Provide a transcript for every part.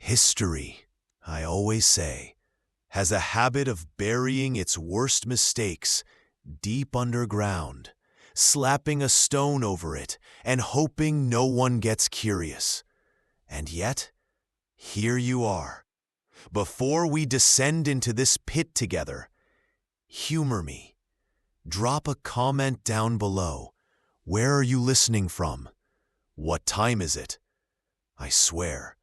History, I always say, has a habit of burying its worst mistakes deep underground, slapping a stone over it and hoping no one gets curious. And yet, here you are. Before we descend into this pit together, humor me. Drop a comment down below. Where are you listening from? What time is it? I swear,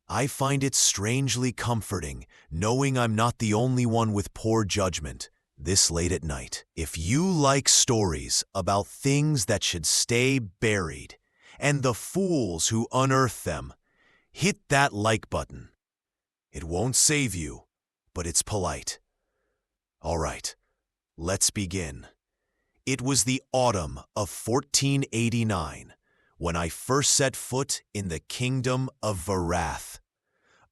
I find it strangely comforting knowing I'm not the only one with poor judgment this late at night. If you like stories about things that should stay buried and the fools who unearth them, hit that like button. It won't save you, but it's polite. All right, let's begin. It was the autumn of 1489 when I first set foot in the kingdom of Varath,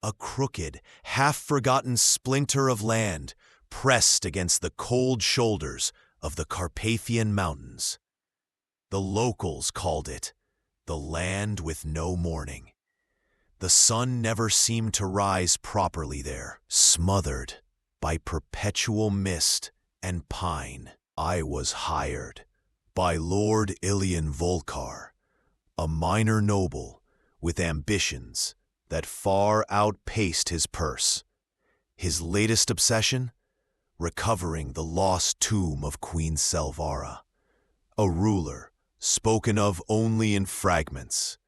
a crooked, half-forgotten splinter of land pressed against the cold shoulders of the Carpathian Mountains. The locals called it the land with no morning. The sun never seemed to rise properly there, smothered by perpetual mist and pine. I was hired by Lord Ilian Volkar, a minor noble with ambitions that far outpaced his purse. His latest obsession? Recovering the lost tomb of Queen Selvara, a ruler spoken of only in fragments,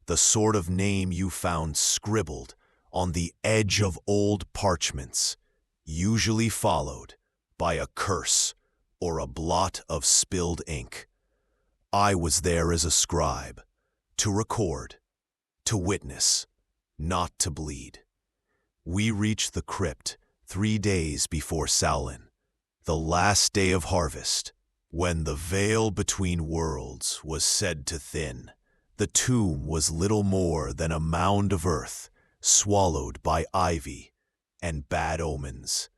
the sort of name you found scribbled on the edge of old parchments, usually followed by a curse or a blot of spilled ink. I was there as a scribe, to record, to witness, not to bleed. We reached the crypt 3 days before Samhain, the last day of harvest, when the veil between worlds was said to thin. The tomb was little more than a mound of earth, swallowed by ivy and bad omens,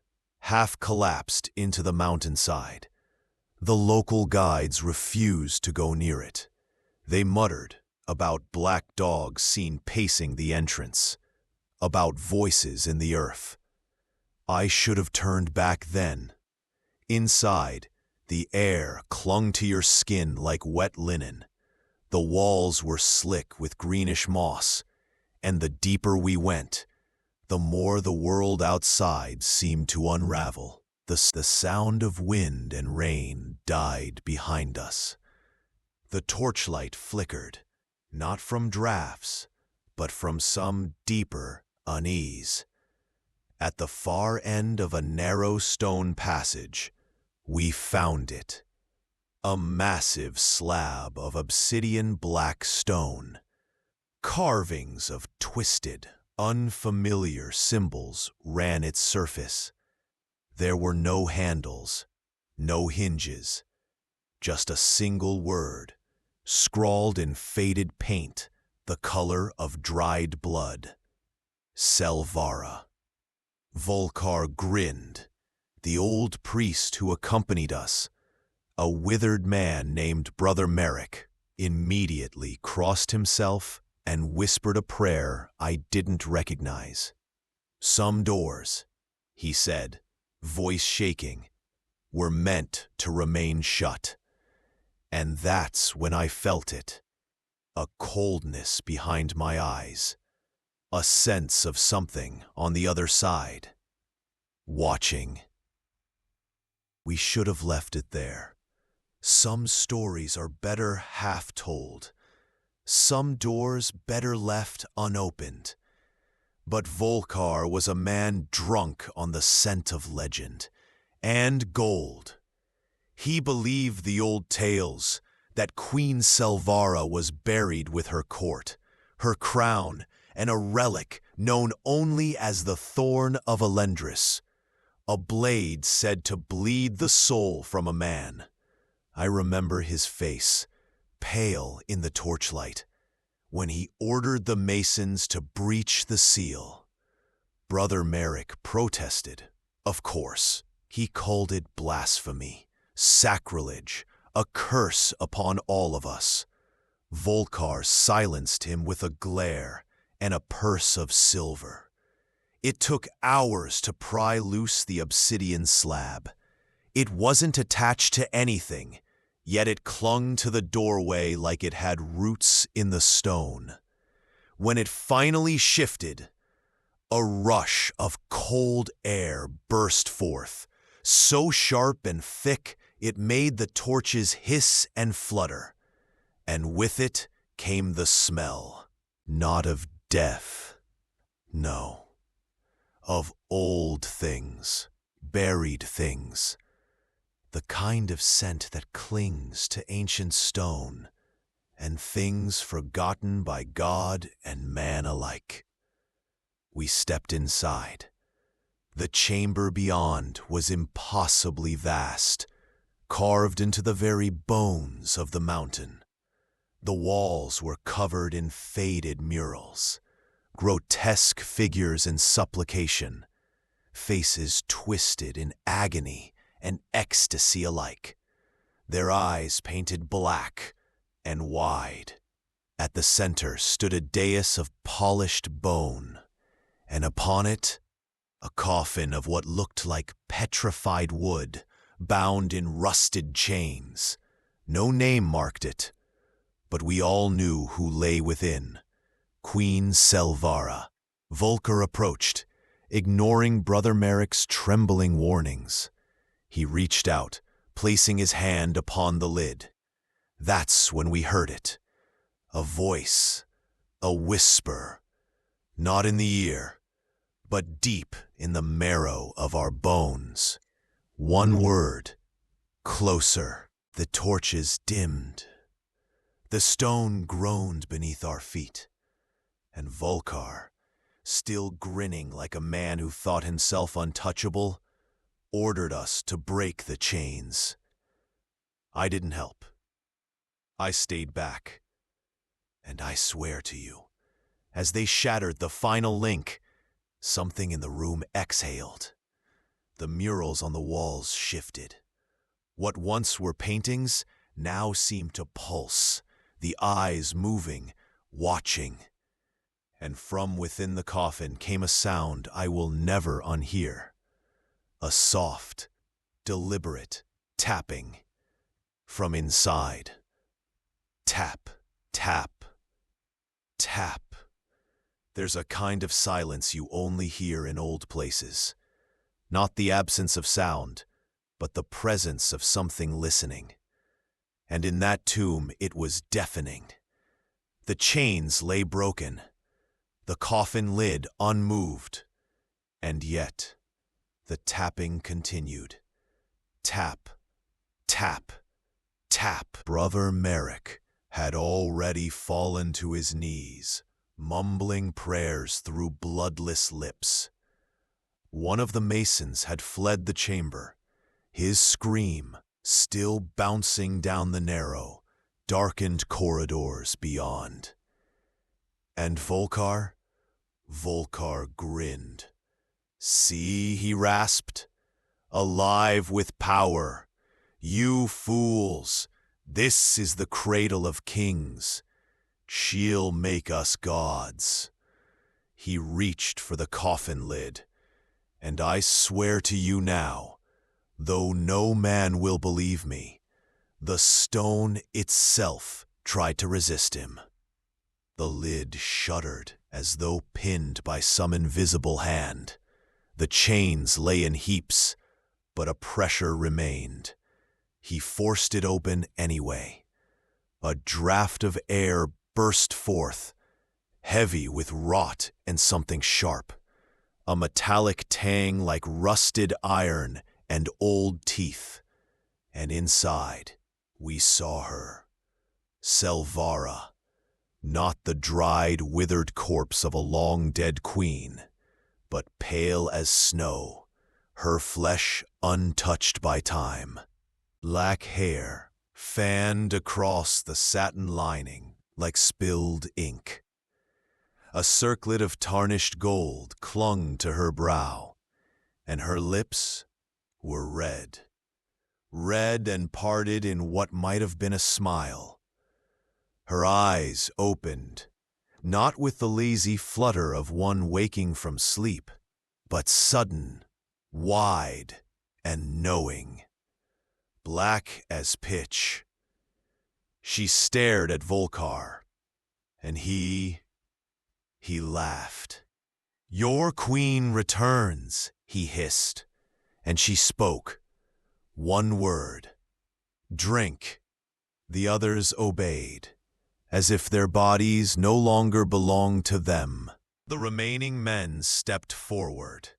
half collapsed into the mountainside. The local guides refused to go near it. They muttered about black dogs seen pacing the entrance, about voices in the earth. I should have turned back then. Inside, the air clung to your skin like wet linen. The walls were slick with greenish moss, and the deeper we went, the more the world outside seemed to unravel. The sound of wind and rain died behind us. The torchlight flickered, not from drafts, but from some deeper unease. At the far end of a narrow stone passage, we found it. A massive slab of obsidian black stone. Carvings of twisted, unfamiliar symbols ran its surface. There were no handles, no hinges, just a single word, scrawled in faded paint, the color of dried blood. Selvara. Volkar grinned. The old priest who accompanied us, a withered man named Brother Merrick, immediately crossed himself and whispered a prayer I didn't recognize. Some doors, he said, voice shaking, were meant to remain shut. And that's when I felt it. A coldness behind my eyes. A sense of something on the other side. Watching. We should have left it there. Some stories are better half told. Some doors better left unopened. But Volkar was a man drunk on the scent of legend and gold. He believed the old tales that Queen Selvara was buried with her court, her crown, and a relic known only as the Thorn of Elendris, a blade said to bleed the soul from a man. I remember his face, pale in the torchlight, when he ordered the masons to breach the seal. Brother Merrick protested. Of course, he called it blasphemy, sacrilege, a curse upon all of us. Volkar silenced him with a glare and a purse of silver. It took hours to pry loose the obsidian slab. It wasn't attached to anything, yet it clung to the doorway like it had roots in the stone. When it finally shifted, a rush of cold air burst forth, so sharp and thick it made the torches hiss and flutter. And with it came the smell, not of death, no, of old things, buried things, the kind of scent that clings to ancient stone and things forgotten by God and man alike. We stepped inside. The chamber beyond was impossibly vast, carved into the very bones of the mountain. The walls were covered in faded murals, grotesque figures in supplication, faces twisted in agony and ecstasy alike, their eyes painted black and wide. At the center stood a dais of polished bone, and upon it, a coffin of what looked like petrified wood, bound in rusted chains. No name marked it, but we all knew who lay within. Queen Selvara. Volker approached, ignoring Brother Merrick's trembling warnings. He reached out, placing his hand upon the lid. That's when we heard it. A voice, a whisper, not in the ear, but deep in the marrow of our bones. One word, closer. The torches dimmed. The stone groaned beneath our feet, and Volker, still grinning like a man who thought himself untouchable, ordered us to break the chains. I didn't help. I stayed back. And I swear to you, as they shattered the final link, something in the room exhaled. The murals on the walls shifted. What once were paintings now seemed to pulse, the eyes moving, watching. And from within the coffin came a sound I will never unhear. A soft, deliberate tapping from inside. Tap, tap, tap. There's a kind of silence you only hear in old places. Not the absence of sound, but the presence of something listening. And in that tomb it was deafening. The chains lay broken, the coffin lid unmoved, and yet the tapping continued. Tap, tap, tap. Brother Merrick had already fallen to his knees, mumbling prayers through bloodless lips. One of the masons had fled the chamber, his scream still bouncing down the narrow, darkened corridors beyond. And Volker grinned. "See," he rasped, "alive with power. You fools, this is the cradle of kings. She'll make us gods." He reached for the coffin lid, and I swear to you now, though no man will believe me, the stone itself tried to resist him. The lid shuddered as though pinned by some invisible hand. The chains lay in heaps, but a pressure remained. He forced it open anyway. A draft of air burst forth, heavy with rot and something sharp, a metallic tang like rusted iron and old teeth. And inside, we saw her, Selvara, not the dried, withered corpse of a long-dead queen, but pale as snow, her flesh untouched by time. Black hair fanned across the satin lining like spilled ink. A circlet of tarnished gold clung to her brow, and her lips were red and parted in what might have been a smile. Her eyes opened, not with the lazy flutter of one waking from sleep, but sudden, wide, and knowing, black as pitch. She stared at Volkar, and he laughed. "Your queen returns," he hissed, and she spoke. One word. "Drink." The others obeyed, as if their bodies no longer belonged to them. The remaining men stepped forward.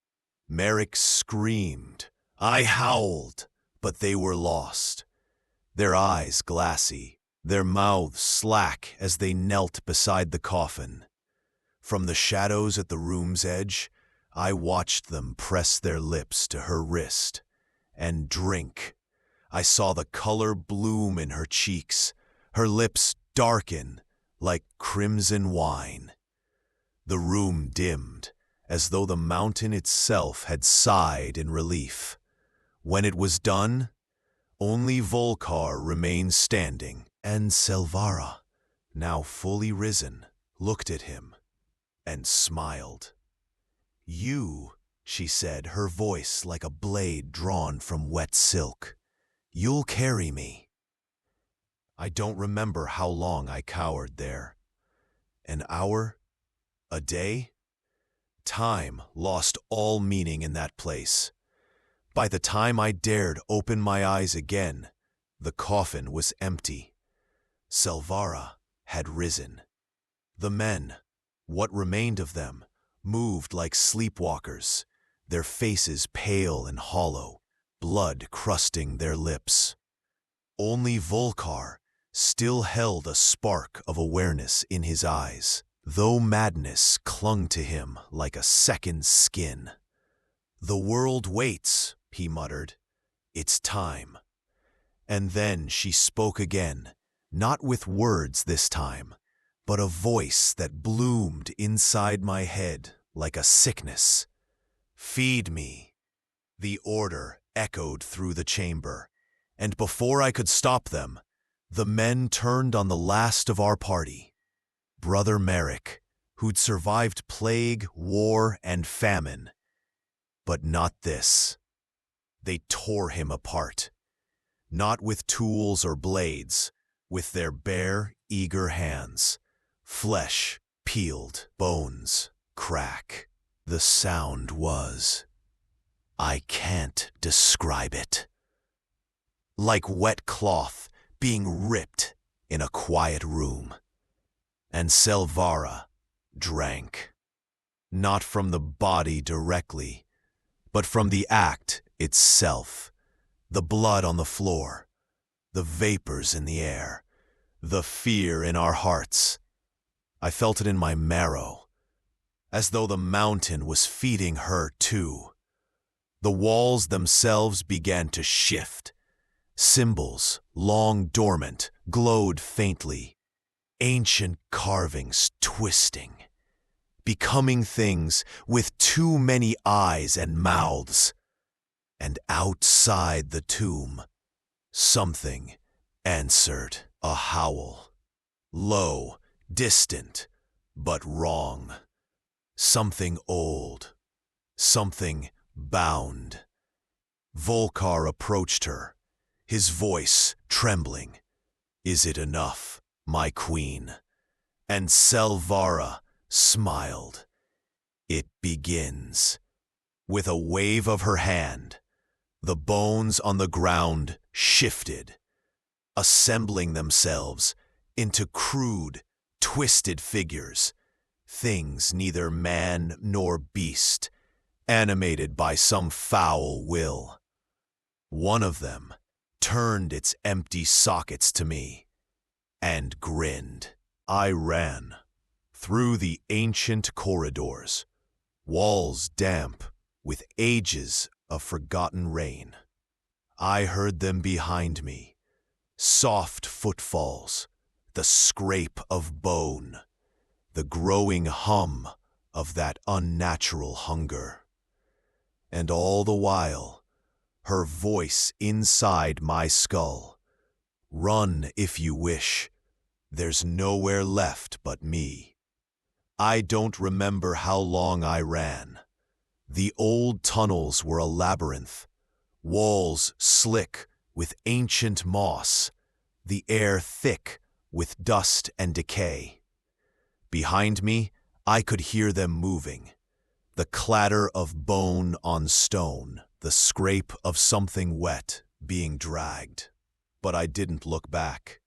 Merrick screamed. I howled, but they were lost. Their eyes glassy, their mouths slack as they knelt beside the coffin. From the shadows at the room's edge, I watched them press their lips to her wrist and drink. I saw the color bloom in her cheeks, her lips darken like crimson wine. The room dimmed, as though the mountain itself had sighed in relief. When it was done, only Volkar remained standing, and Selvara, now fully risen, looked at him and smiled. "You," she said, her voice like a blade drawn from wet silk, "you'll carry me." I don't remember how long I cowered there. An hour? A day? Time lost all meaning in that place. By the time I dared open my eyes again, the coffin was empty. Selvara had risen. The men, what remained of them, moved like sleepwalkers, their faces pale and hollow, blood crusting their lips. Only Volkar still held a spark of awareness in his eyes, though madness clung to him like a second skin. "The world waits," he muttered. "It's time." And then she spoke again, not with words this time, but a voice that bloomed inside my head like a sickness. "Feed me." The order echoed through the chamber, and before I could stop them, the men turned on the last of our party, Brother Merrick, who'd survived plague, war, and famine. But not this. They tore him apart, not with tools or blades, with their bare, eager hands. Flesh peeled, bones crack. The sound was, I can't describe it, like wet cloth being ripped in a quiet room. And Selvara drank, not from the body directly, but from the act itself. The blood on the floor, the vapors in the air, the fear in our hearts. I felt it in my marrow, as though the mountain was feeding her too. The walls themselves began to shift. Symbols, long dormant, glowed faintly. Ancient carvings twisting, becoming things with too many eyes and mouths. And outside the tomb, something answered, a howl. Low, distant, but wrong. Something old, something bound. Volkar approached her, his voice trembling. "Is it enough, my queen?" And Selvara smiled. "It begins." With a wave of her hand, the bones on the ground shifted, assembling themselves into crude, twisted figures, things neither man nor beast, animated by some foul will. One of them turned its empty sockets to me and grinned. I ran through the ancient corridors, walls damp with ages of forgotten rain. I heard them behind me, soft footfalls, the scrape of bone, the growing hum of that unnatural hunger. And all the while, her voice inside my skull, "Run if you wish, there's nowhere left but me." I don't remember how long I ran. The old tunnels were a labyrinth, walls slick with ancient moss, the air thick with dust and decay. Behind me, I could hear them moving, the clatter of bone on stone, the scrape of something wet being dragged. But I didn't look back.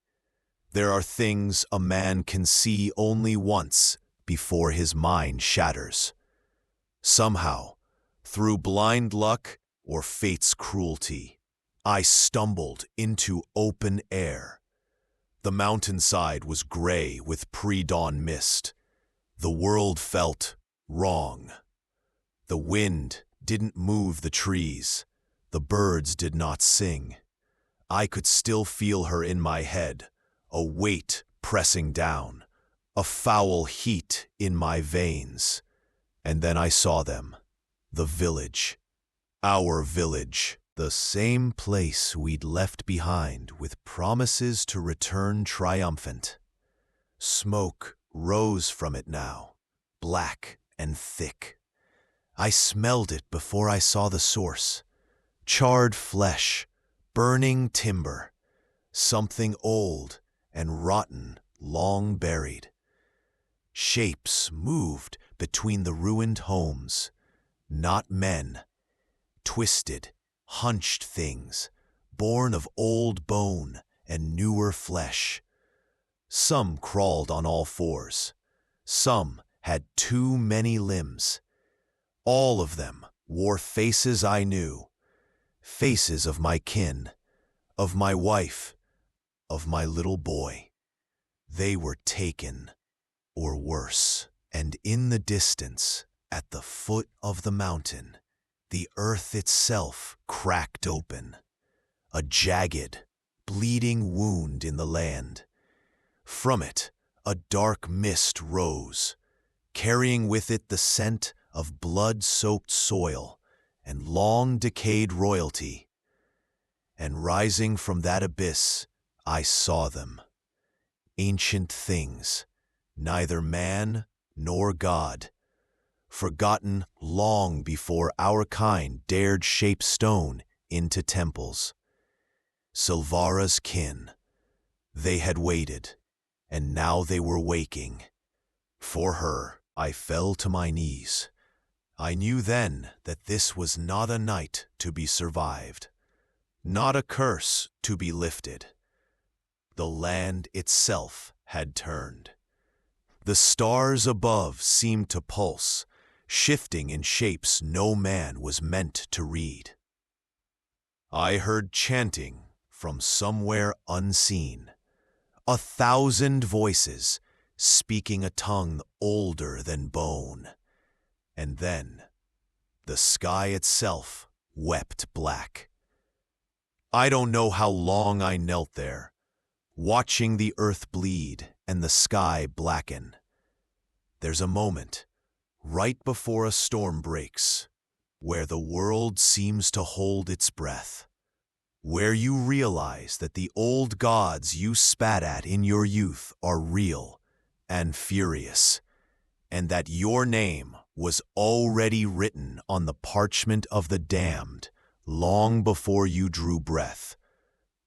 There are things a man can see only once before his mind shatters. Somehow, through blind luck or fate's cruelty, I stumbled into open air. The mountainside was gray with pre-dawn mist. The world felt wrong. The wind didn't move the trees. The birds did not sing. I could still feel her in my head, a weight pressing down, a foul heat in my veins. And then I saw them, the village, our village, the same place we'd left behind with promises to return triumphant. Smoke rose from it now, black and thick. I smelled it before I saw the source. Charred flesh, burning timber, something old and rotten long buried. Shapes moved between the ruined homes, not men. Twisted, hunched things, born of old bone and newer flesh. Some crawled on all fours. Some had too many limbs. All of them wore faces I knew, faces of my kin, of my wife, of my little boy. They were taken, or worse, and in the distance, at the foot of the mountain, the earth itself cracked open, a jagged, bleeding wound in the land. From it, a dark mist rose, carrying with it the scent of blood-soaked soil and long-decayed royalty. And rising from that abyss, I saw them. Ancient things, neither man nor God, forgotten long before our kind dared shape stone into temples. Selvara's kin. They had waited, and now they were waking. For her, I fell to my knees. I knew then that this was not a night to be survived, not a curse to be lifted. The land itself had turned. The stars above seemed to pulse, shifting in shapes no man was meant to read. I heard chanting from somewhere unseen, 1,000 voices speaking a tongue older than bone. And then, the sky itself wept black. I don't know how long I knelt there, watching the earth bleed and the sky blacken. There's a moment, right before a storm breaks, where the world seems to hold its breath, where you realize that the old gods you spat at in your youth are real and furious, and that your name was already written on the parchment of the damned long before you drew breath.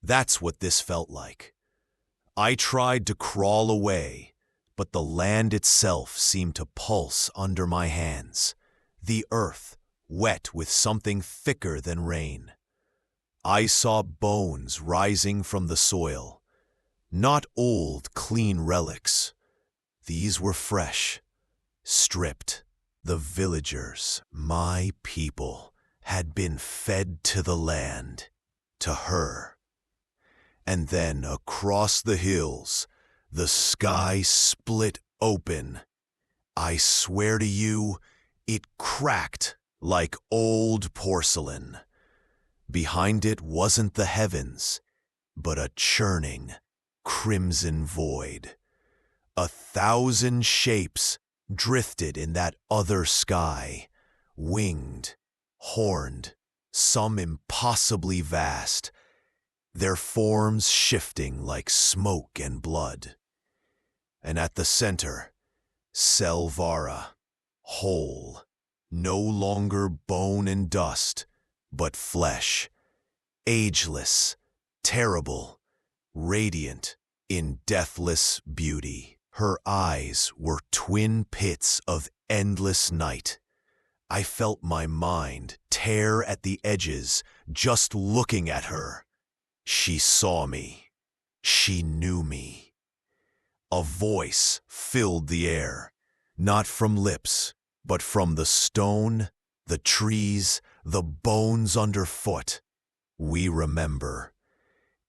That's what this felt like. I tried to crawl away, but the land itself seemed to pulse under my hands, the earth wet with something thicker than rain. I saw bones rising from the soil, not old, clean relics. These were fresh, stripped. The villagers, my people, had been fed to the land, to her. And then across the hills, the sky split open. I swear to you, it cracked like old porcelain. Behind it wasn't the heavens, but a churning, crimson void. 1,000 shapes drifted in that other sky, winged, horned, some impossibly vast, their forms shifting like smoke and blood. And at the center, Selvara, whole, no longer bone and dust, but flesh, ageless, terrible, radiant in deathless beauty. Her eyes were twin pits of endless night. I felt my mind tear at the edges just looking at her. She saw me. She knew me. A voice filled the air, not from lips, but from the stone, the trees, the bones underfoot. We remember.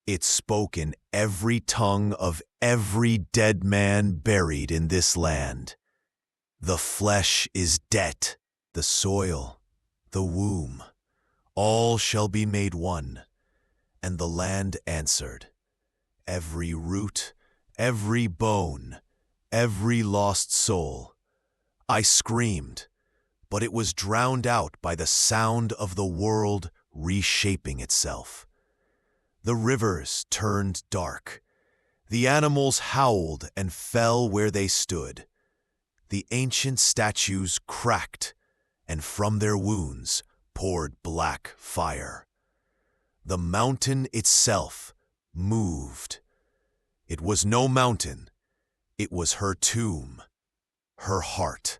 It spoke in every tongue of every dead man buried in this land. The flesh is dead, the soil, the womb, all shall be made one. And the land answered, every root, every bone, every lost soul. I screamed, but it was drowned out by the sound of the world reshaping itself. The rivers turned dark. The animals howled and fell where they stood. The ancient statues cracked, and from their wounds poured black fire. The mountain itself moved. It was no mountain. It was her tomb, her heart.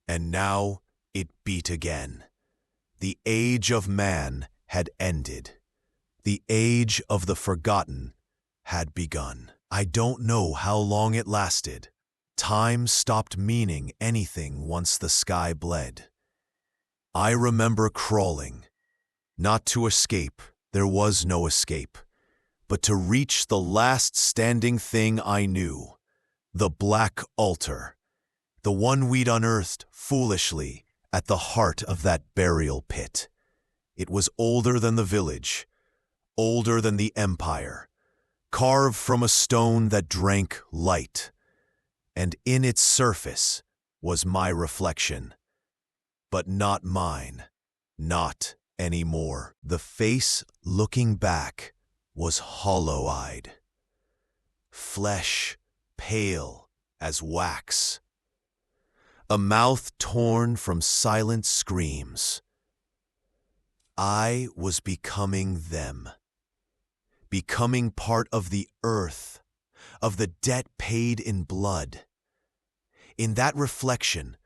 And now it beat again. The age of man had ended. The age of the forgotten had begun. I don't know how long it lasted. Time stopped meaning anything once the sky bled. I remember crawling, not to escape, there was no escape, but to reach the last standing thing I knew, the black altar, the one we'd unearthed foolishly at the heart of that burial pit. It was older than the village, older than the empire, carved from a stone that drank light, and in its surface was my reflection. But not mine, not anymore. The face looking back was hollow-eyed, flesh pale as wax, a mouth torn from silent screams. I was becoming them, becoming part of the earth, of the debt paid in blood. In that reflection,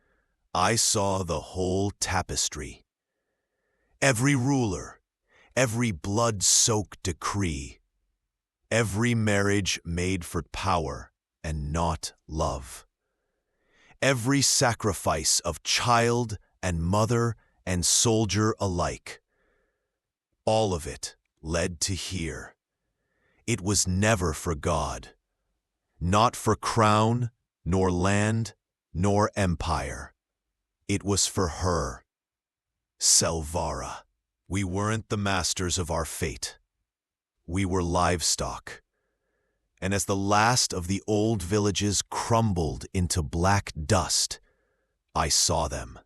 I saw the whole tapestry. Every ruler, every blood-soaked decree, every marriage made for power and not love. Every sacrifice of child and mother and soldier alike. All of it led to here. It was never for God, not for crown, nor land, nor empire. It was for her, Selvara. We weren't the masters of our fate. We were livestock. And as the last of the old villages crumbled into black dust, I saw them.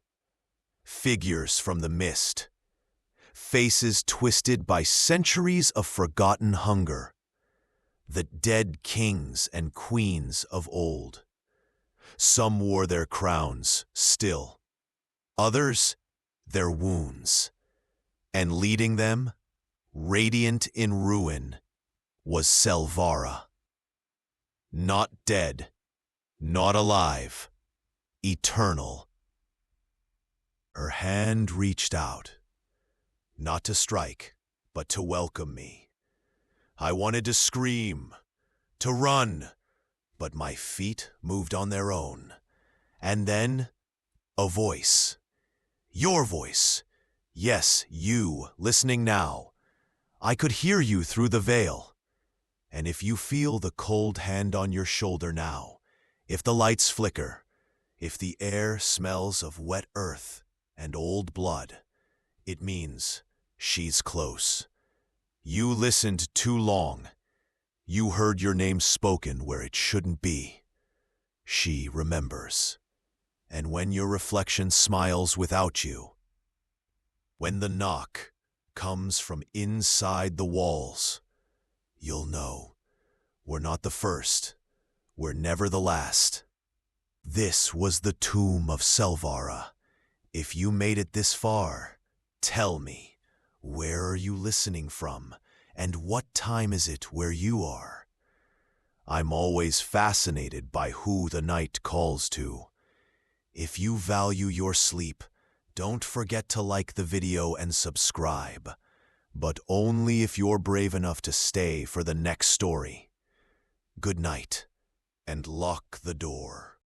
Figures from the mist. Faces twisted by centuries of forgotten hunger. The dead kings and queens of old. Some wore their crowns still. Others, their wounds. And leading them, radiant in ruin, was Selvara. Not dead, not alive, eternal. Her hand reached out, not to strike, but to welcome me. I wanted to scream, to run, but my feet moved on their own. And then, a voice. Your voice. Yes, you, listening now. I could hear you through the veil. And if you feel the cold hand on your shoulder now, if the lights flicker, if the air smells of wet earth and old blood, it means she's close. You listened too long. You heard your name spoken where it shouldn't be. She remembers. And when your reflection smiles without you, when the knock comes from inside the walls, you'll know we're not the first, we're never the last. This was the tomb of Selvara. If you made it this far, tell me, where are you listening from, and what time is it where you are? I'm always fascinated by who the night calls to. If you value your sleep, don't forget to like the video and subscribe, but only if you're brave enough to stay for the next story. Good night, and lock the door.